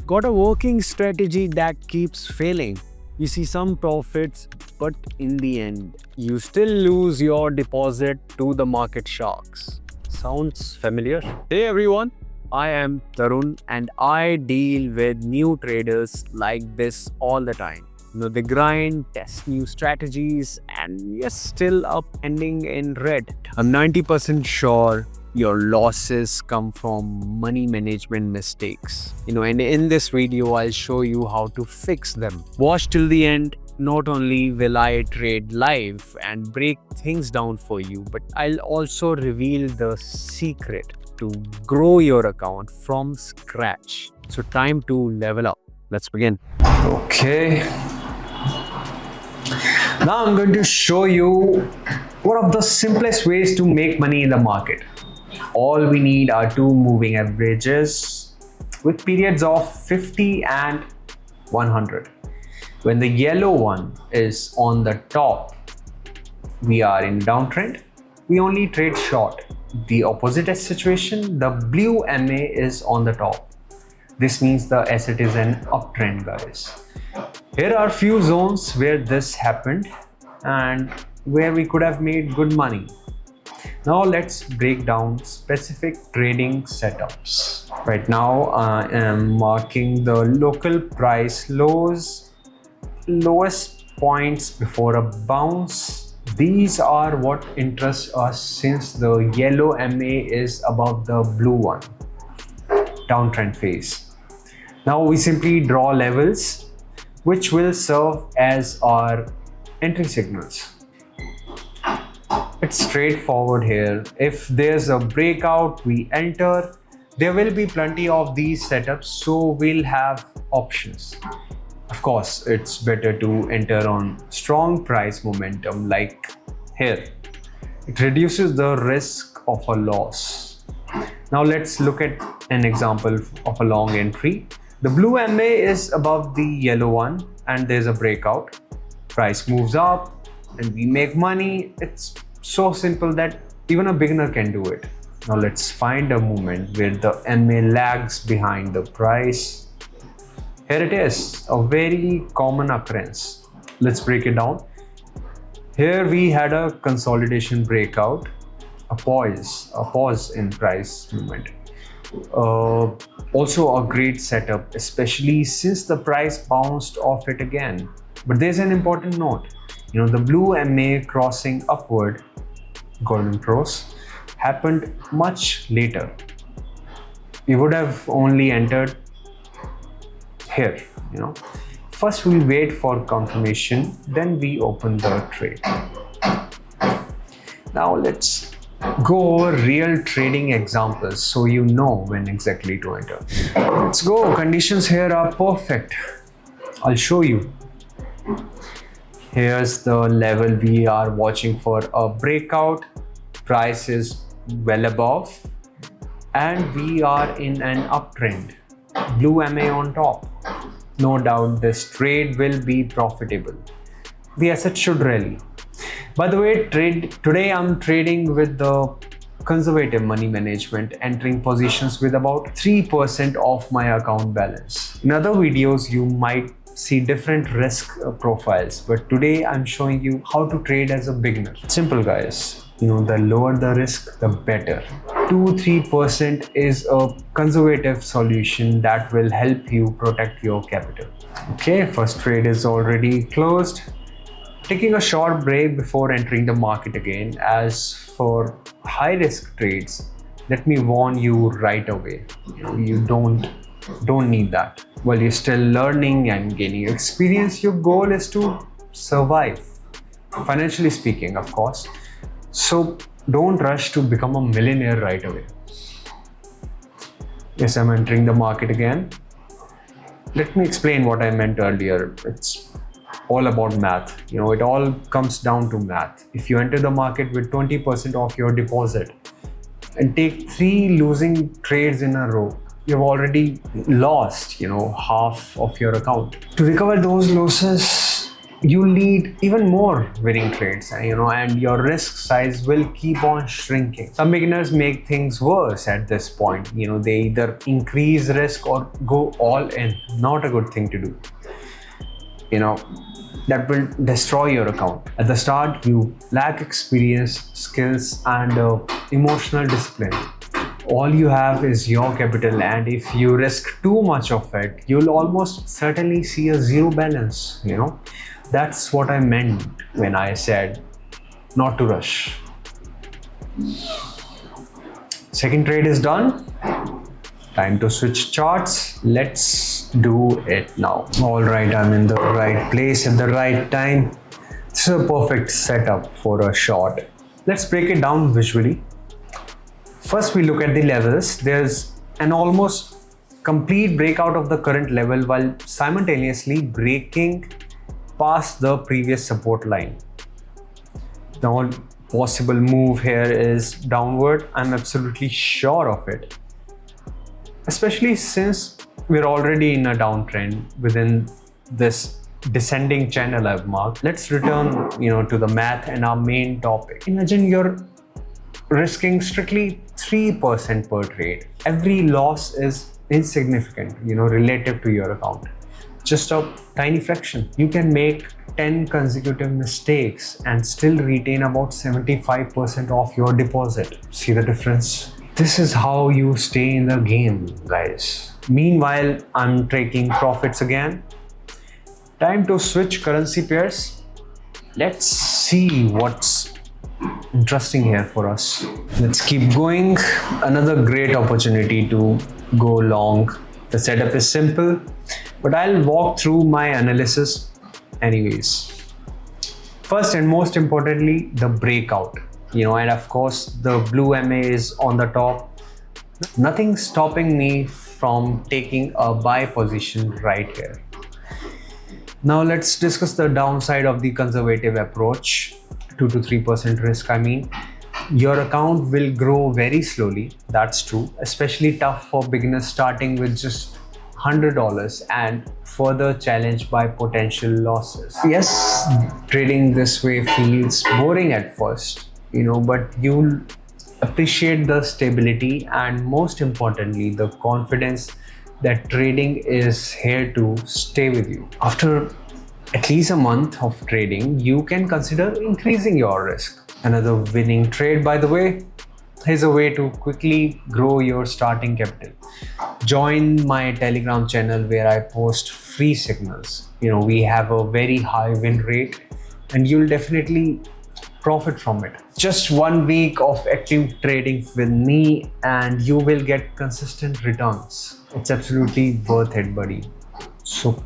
got a working strategy that keeps failing. You see some profits, but in the end, you still lose your deposit to the market sharks. Sounds familiar? Hey everyone, I am Tarun and I deal with new traders like this all the time. They grind, test new strategies, and you're still up ending in red. I'm 90% sure your losses come from money management mistakes. And in this video, I'll show you how to fix them. Watch till the end. Not only will I trade live and break things down for you, but I'll also reveal the secret to grow your account from scratch. So time to level up. Let's begin. Okay. Now I'm going to show you one of the simplest ways to make money in the market. All we need are two moving averages with periods of 50 and 100. When the yellow one is on the top, we are in downtrend. We only trade short. The opposite situation, the blue MA is on the top. This means the asset is an uptrend, guys. Here are few zones where this happened and where we could have made good money. Now let's break down specific trading setups. Right now I am marking the local price lows, lowest points before a bounce. These are what interests us since the yellow MA is above the blue one, downtrend phase. Now we simply draw levels which will serve as our entry signals. It's straightforward here. If there's a breakout, we enter. There will be plenty of these setups, so we'll have options. Of course, it's better to enter on strong price momentum like here. It reduces the risk of a loss. Now let's look at an example of a long entry. The blue MA is above the yellow one and there's a breakout. Price moves up and we make money. It's so simple that even a beginner can do it. Now let's find a moment where the MA lags behind the price. Here it is, a very common occurrence. Let's break it down. Here we had a consolidation breakout, a pause in price movement. Also a great setup, especially since the price bounced off it again. But there's an important note. The blue MA crossing upward, golden cross, happened much later. We would have only entered here. First we wait for confirmation, then we open the trade. Now let's go over real trading examples so you know when exactly to enter. Let's go. Conditions here are perfect. I'll show you. Here's the level we are watching for a breakout. Price is well above and we are in an uptrend. Blue MA on top. No doubt this trade will be profitable. The asset should rally. By the way, today I'm trading with the conservative money management, entering positions with about 3% of my account balance. In other videos, you might see different risk profiles, but today I'm showing you how to trade as a beginner. Simple, guys. The lower the risk, the better. 2-3% is a conservative solution that will help you protect your capital. Okay, first trade is already closed. Taking a short break before entering the market again. As for high risk trades, let me warn you right away. You don't need that. While you're still learning and gaining experience, your goal is to survive, financially speaking, of course. So don't rush to become a millionaire right away. Yes, I'm entering the market again. Let me explain what I meant earlier. It's all about math. It all comes down to math. If you enter the market with 20% of your deposit and take 3 losing trades in a row, you've already lost, half of your account. To recover those losses, you lead even more winning trades, and your risk size will keep on shrinking. Some beginners make things worse at this point. They either increase risk or go all in. Not a good thing to do. That will destroy your account. At the start, you lack experience, skills, and emotional discipline. All you have is your capital, and if you risk too much of it, you'll almost certainly see a zero balance. That's what I meant when I said not to rush. Second trade is done. Time to switch charts. Let's do it now. All right, I'm in the right place at the right time. This is a perfect setup for a short. Let's break it down visually. First, we look at the levels. There's an almost complete breakout of the current level while simultaneously breaking past the previous support line. The only possible move here is downward. I'm absolutely sure of it. Especially since we're already in a downtrend within this descending channel I've marked. Let's return, to the math and our main topic. Imagine you're risking strictly 3% per trade. Every loss is insignificant, relative to your account. Just a tiny fraction. You can make 10 consecutive mistakes and still retain about 75% of your deposit. See the difference? This is how you stay in the game, guys. Meanwhile, I'm taking profits again. Time to switch currency pairs. Let's see what's interesting here for us. Let's keep going. Another great opportunity to go long. The setup is simple, but I'll walk through my analysis anyways. First and most importantly, the breakout. And of course the blue MA is on the top. Nothing stopping me from taking a buy position right here. Now let's discuss the downside of the conservative approach. 2 to 3% risk. Your account will grow very slowly. That's true. Especially tough for beginners starting with just $100 and further challenged by potential losses. Yes, trading this way feels boring at first, but you'll appreciate the stability and most importantly, the confidence that trading is here to stay with you. After at least a month of trading, you can consider increasing your risk. Another winning trade, by the way, is a way to quickly grow your starting capital. Join my Telegram channel where I post free signals. We have a very high win rate and you'll definitely profit from it. Just 1 week of active trading with me and you will get consistent returns. It's absolutely worth it, buddy. So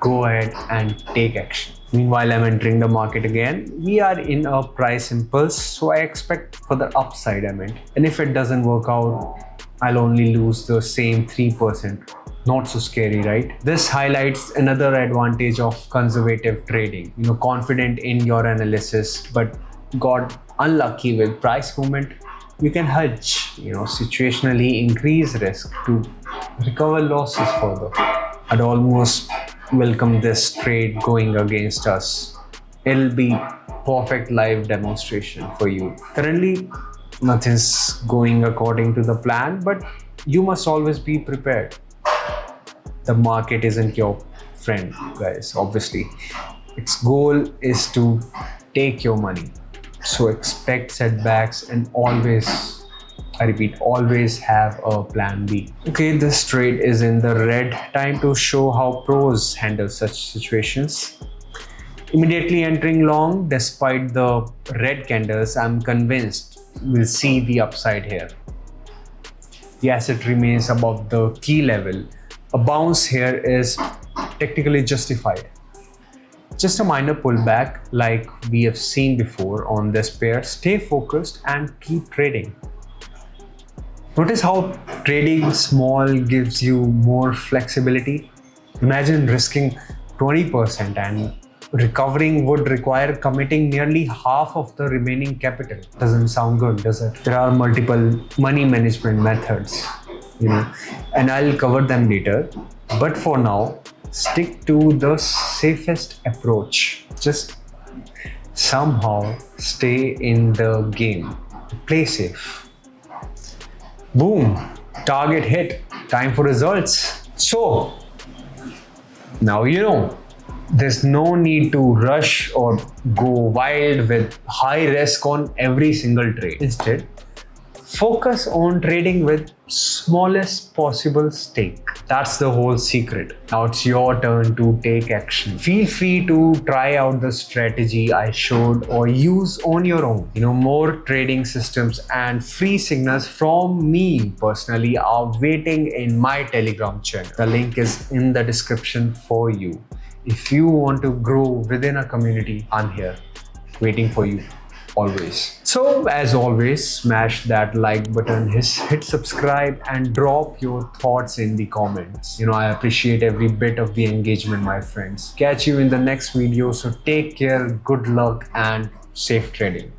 go ahead and take action. Meanwhile, I'm entering the market again. We are in a price impulse, so I expect for the upside, And if it doesn't work out, I'll only lose the same 3%. Not so scary, right? This highlights another advantage of conservative trading. Confident in your analysis, but got unlucky with price movement, you can hedge, situationally increase risk to recover losses further. I'd almost welcome this trade going against us. It'll be perfect live demonstration for you. Currently, nothing's going according to the plan, but you must always be prepared. The market isn't your friend, guys, obviously. Its goal is to take your money. So expect setbacks and always, I repeat, always have a plan B. Okay, this trade is in the red. Time to show how pros handle such situations. Immediately entering long, despite the red candles, I'm convinced we'll see the upside here. The asset remains above the key level. A bounce here is technically justified. Just a minor pullback like we have seen before on this pair. Stay focused and keep trading. Notice how trading small gives you more flexibility. Imagine risking 20% and recovering would require committing nearly half of the remaining capital. Doesn't sound good, does it? There are multiple money management methods, and I'll cover them later. But for now, stick to the safest approach. Just somehow stay in the game. Play safe. Boom. Target hit. Time for results. So, now you know. There's no need to rush or go wild with high risk on every single trade. Instead, focus on trading with smallest possible stake. That's the whole secret. Now it's your turn to take action. Feel free to try out the strategy I showed or use on your own. More trading systems and free signals from me personally are waiting in my Telegram channel. The link is in the description for you. If you want to grow within a community, I'm here waiting for you always. So as always, smash that like button, hit subscribe and drop your thoughts in the comments. I appreciate every bit of the engagement, my friends. Catch you in the next video. So take care, good luck and safe trading.